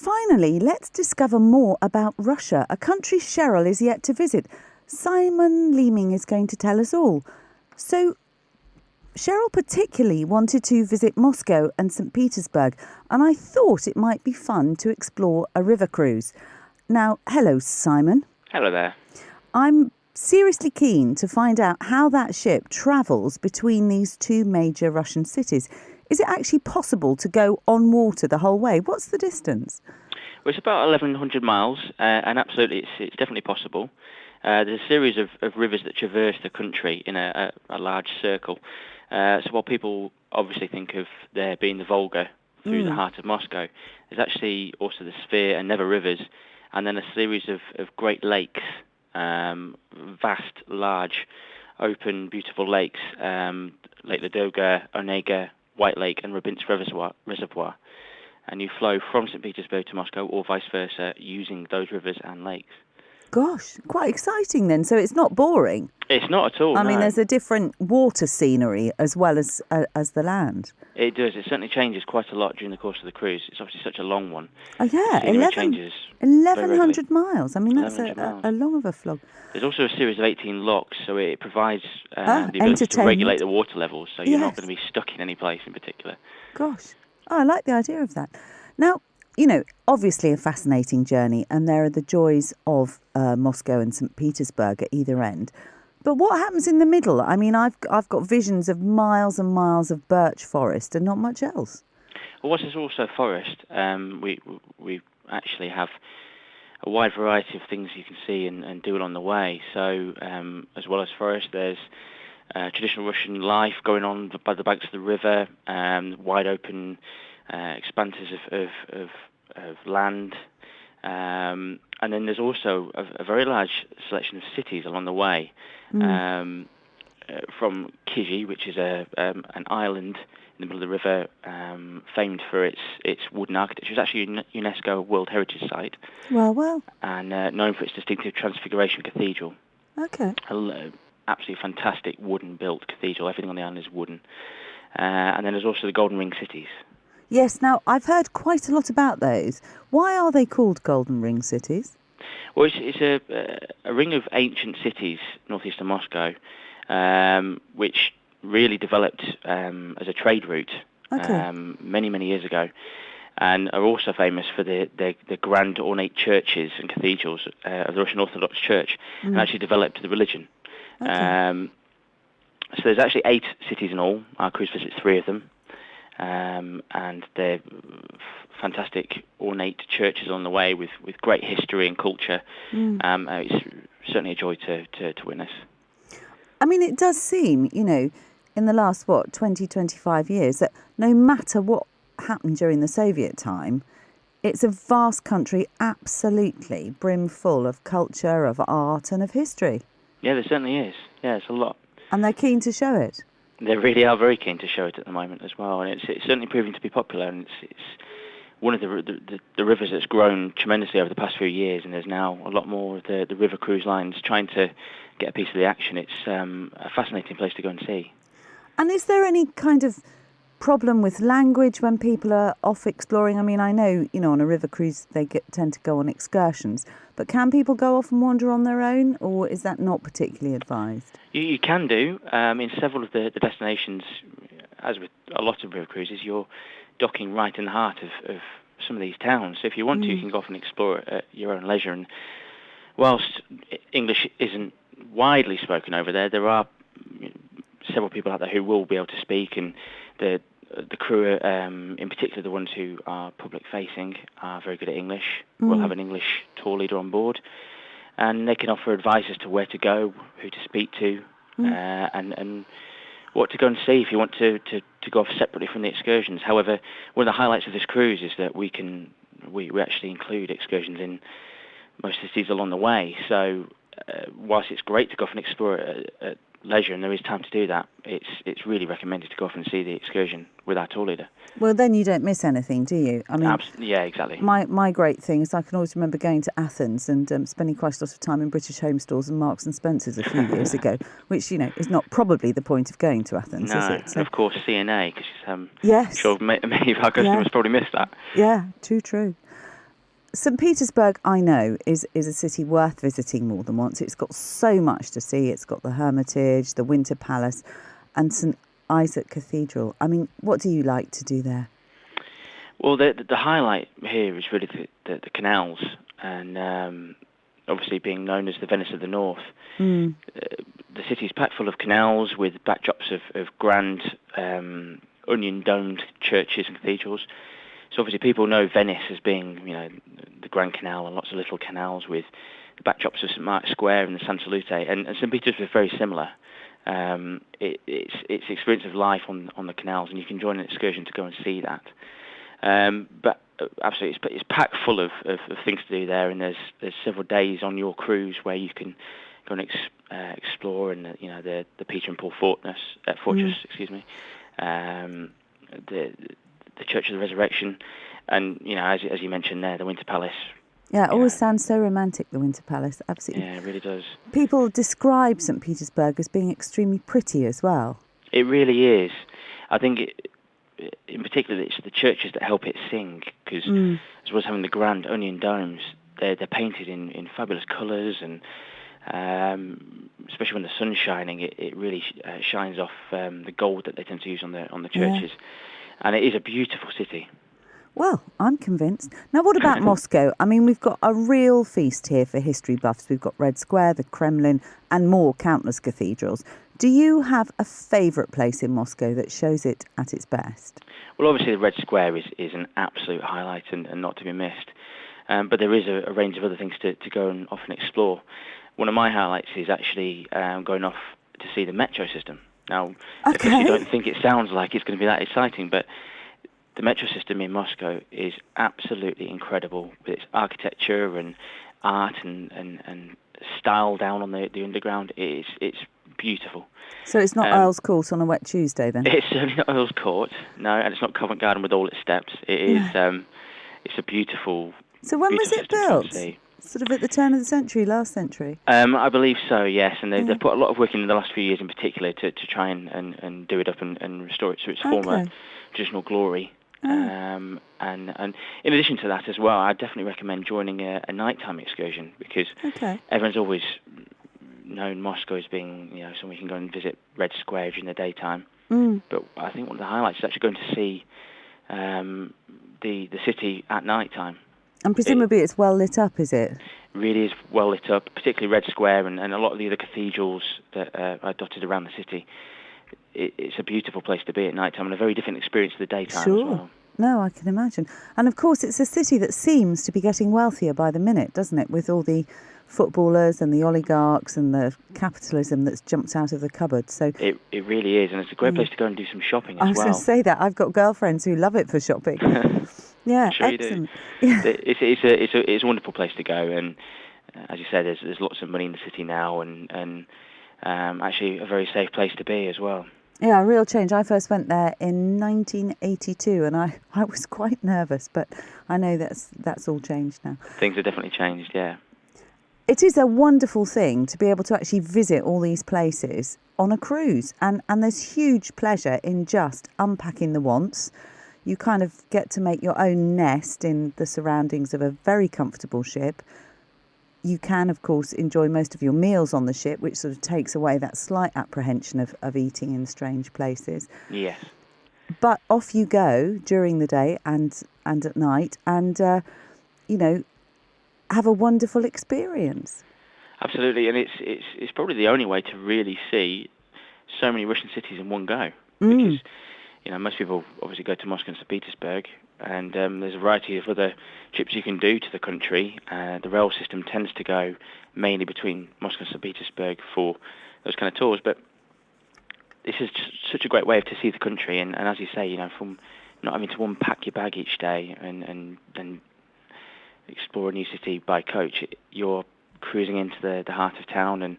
finally, let's discover more about Russia, a country Cheryl is yet to visit. Simon Leeming is going to tell us all. So, Cheryl particularly wanted to visit Moscow and St. Petersburg, and I thought it might be fun to explore a river cruise. Now, hello, Simon. Hello there. I'm seriously keen to find out how that ship travels between these two major Russian cities. Is it actually possible to go on water the whole way? What's the distance? Well, it's about 1,100 miles, and absolutely it's definitely possible. There's a series of rivers that traverse the country in a large circle. So while people obviously think of there being the Volga through the heart of Moscow, there's actually also the Svir and Neva rivers, and then a series of great lakes, vast, large, open, beautiful lakes, Lake Ladoga, Onega, White Lake and Rybinsk Reservoir. And you flow from St. Petersburg to Moscow or vice versa using those rivers and lakes. Gosh, quite exciting then. So it's not boring. It's not at all. I mean, there's a different water scenery as well as the land. It does. It certainly changes quite a lot during the course of the cruise. It's obviously such a long one. Oh, yeah. 1,100 miles. I mean, that's a long of a flog. There's also a series of 18 locks, so it provides the ability to regulate the water levels, so you're not going to be stuck in any place in particular. Gosh. Oh, I like the idea of that. Now, you know, obviously a fascinating journey, and there are the joys of Moscow and St. Petersburg at either end. But what happens in the middle? I mean, I've got visions of miles and miles of birch forest and not much else. Well, what is also forest, we actually have a wide variety of things you can see and do along the way. So, as well as forest, there's traditional Russian life going on by the banks of the river, wide open expanses of land, and then there's also a very large selection of cities along the way, from Kizhi, which is an island in the middle of the river, famed for its wooden architecture. It's actually a UNESCO World Heritage Site. Well. And known for its distinctive Transfiguration Cathedral. Okay. Absolutely fantastic wooden-built cathedral. Everything on the island is wooden. And then there's also the Golden Ring cities. Yes, now, I've heard quite a lot about those. Why are they called Golden Ring cities? Well, it's a ring of ancient cities northeast of Moscow, which really developed as a trade route many, many years ago, and are also famous for the grand ornate churches and cathedrals of the Russian Orthodox Church, and actually developed the religion. So there's actually 8 cities in all. Our cruise visits 3 of them. And they're fantastic ornate churches on the way with great history and culture. It's certainly a joy to witness. I mean, it does seem, you know, in the last, 20, 25 years, that no matter what happened during the Soviet time, it's a vast country absolutely brimful of culture, of art and of history. Yeah, there certainly is. Yeah, it's a lot. And they're keen to show it. They really are very keen to show it at the moment as well, and it's certainly proving to be popular. And it's one of the rivers that's grown tremendously over the past few years, and there's now a lot more of the river cruise lines trying to get a piece of the action. It's a fascinating place to go and see. And is there any kind of problem with language when people are off exploring? I mean, I know, you know, on a river cruise they tend to go on excursions, but can people go off and wander on their own, or is that not particularly advised? You can do. In several of the destinations, as with a lot of river cruises, you're docking right in the heart of some of these towns. So if you want to, you can go off and explore at your own leisure. And whilst English isn't widely spoken over there, there are several people out there who will be able to speak, and the crew, in particular the ones who are public-facing, are very good at English. We'll have an English tour leader on board, and they can offer advice as to where to go, who to speak to, and what to go and see if you want to go off separately from the excursions. However, one of the highlights of this cruise is that we actually include excursions in most of the cities along the way. So whilst it's great to go off and explore at leisure, and there is time to do that, it's really recommended to go off and see the excursion with our tour leader. Well, then you don't miss anything, do you? I mean, yeah, exactly. My great thing is I can always remember going to Athens and spending quite a lot of time in British Home Stores and Marks and Spencer's a few years ago, which, you know, is not probably the point of going to Athens, is it? No, of course, CNA, because yes. I'm sure many of our customers probably missed that. Yeah, true. St. Petersburg, I know, is a city worth visiting more than once. It's got so much to see. It's got the Hermitage, the Winter Palace, and St. Isaac Cathedral. I mean, what do you like to do there? Well, the highlight here is really the canals, and obviously being known as the Venice of the North. The city is packed full of canals with backdrops of grand onion-domed churches and cathedrals. So obviously people know Venice as being, the Grand Canal and lots of little canals with the backdrops of St. Mark's Square and the San Salute. And St. Petersburg is very similar. It's experience of life on the canals, and you can join an excursion to go and see that. But absolutely, it's packed full of things to do there, and there's several days on your cruise where you can go and explore, and the Peter and Paul fortress, the Church of the Resurrection, and as you mentioned there, the Winter Palace. Yeah, it always sounds so romantic, the Winter Palace. Absolutely. Yeah, it really does. People describe St. Petersburg as being extremely pretty as well. It really is. I think in particular, it's the churches that help it sing, because as well as having the grand onion domes, they're painted in fabulous colours, and especially when the sun's shining, it really shines off the gold that they tend to use on the churches. Yeah. And it is a beautiful city. Well, I'm convinced. Now, what about Moscow? I mean, we've got a real feast here for history buffs. We've got Red Square, the Kremlin, and more countless cathedrals. Do you have a favourite place in Moscow that shows it at its best? Well, obviously the Red Square is an absolute highlight and not to be missed. But there is a range of other things to go and often explore. One of my highlights is actually going off to see the metro system. Now, If you don't think it sounds like it's going to be that exciting, but the metro system in Moscow is absolutely incredible with its architecture and art and style down on the underground. It's beautiful. So it's not Earl's Court on a wet Tuesday then? It's certainly not Earl's Court, no, and it's not Covent Garden with all its steps. It is. It's a beautiful. So when was it built? Sort of at the turn of the century, last century? I believe so, yes. And they've put a lot of work in the last few years in particular to try and do it up and restore it to its former traditional glory. And in addition to that as well, I definitely recommend joining a nighttime excursion, because everyone's always known Moscow as being, somewhere you can go and visit Red Square during the daytime. But I think one of the highlights is actually going to see the city at nighttime. And presumably it's well lit up, is it? Really is well lit up, particularly Red Square and a lot of the other cathedrals that are dotted around the city. It's a beautiful place to be at night time, and a very different experience to the daytime as well. No, I can imagine. And of course it's a city that seems to be getting wealthier by the minute, doesn't it? With all the footballers and the oligarchs and the capitalism that's jumped out of the cupboard. So it really is, and it's a great place to go and do some shopping as well. I was going to say that. I've got girlfriends who love it for shopping. Yeah, sure excellent. You do. Yeah. It's a wonderful place to go, and as you said, there's lots of money in the city now, and actually a very safe place to be as well. Yeah, a real change. I first went there in 1982, and I was quite nervous, but I know that's all changed now. Things have definitely changed, yeah. It is a wonderful thing to be able to actually visit all these places on a cruise, and there's huge pleasure in just unpacking the wants. You kind of get to make your own nest in the surroundings of a very comfortable ship. You can, of course, enjoy most of your meals on the ship, which sort of takes away that slight apprehension of eating in strange places. Yes. But off you go during the day and at night, and have a wonderful experience. Absolutely, and it's probably the only way to really see so many Russian cities in one go, because most people obviously go to Moscow and St. Petersburg, and there's a variety of other trips you can do to the country. The rail system tends to go mainly between Moscow and St. Petersburg for those kind of tours, but this is just such a great way to see the country, and as you say, from not having to unpack your bag each day and then explore a new city by coach, you're cruising into the heart of town and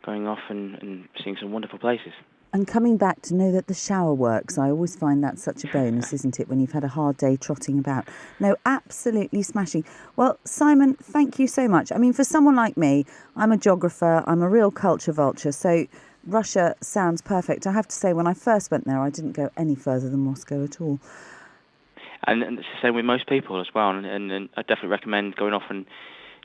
going off and seeing some wonderful places. And coming back to know that the shower works, I always find that such a bonus, isn't it, when you've had a hard day trotting about. No, absolutely smashing. Well, Simon, thank you so much. I mean, for someone like me, I'm a geographer, I'm a real culture vulture, so Russia sounds perfect. I have to say, when I first went there, I didn't go any further than Moscow at all. And it's the same with most people as well. And I definitely recommend going off and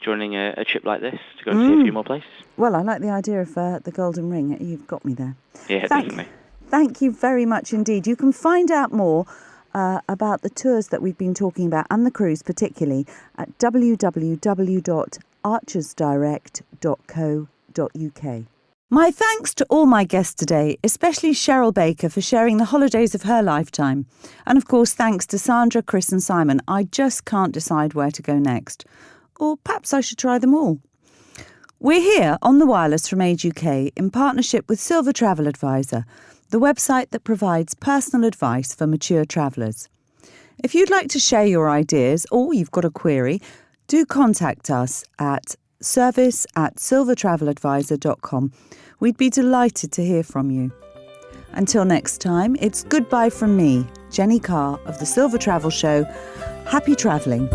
joining a trip like this to go and see a few more places. Well, I like the idea of the Golden Ring. You've got me there. Yeah, definitely. Thank you very much indeed. You can find out more about the tours that we've been talking about, and the cruise particularly, at www.archersdirect.co.uk. My thanks to all my guests today, especially Cheryl Baker for sharing the holidays of her lifetime. And of course, thanks to Sandra, Chris and Simon. I just can't decide where to go next. Or perhaps I should try them all. We're here on the wireless from Age UK in partnership with Silver Travel Advisor, the website that provides personal advice for mature travellers. If you'd like to share your ideas or you've got a query, do contact us at service@silvertraveladvisor.com. We'd be delighted to hear from you. Until next time, it's goodbye from me, Jennie Carr of the Silver Travel Show. Happy travelling.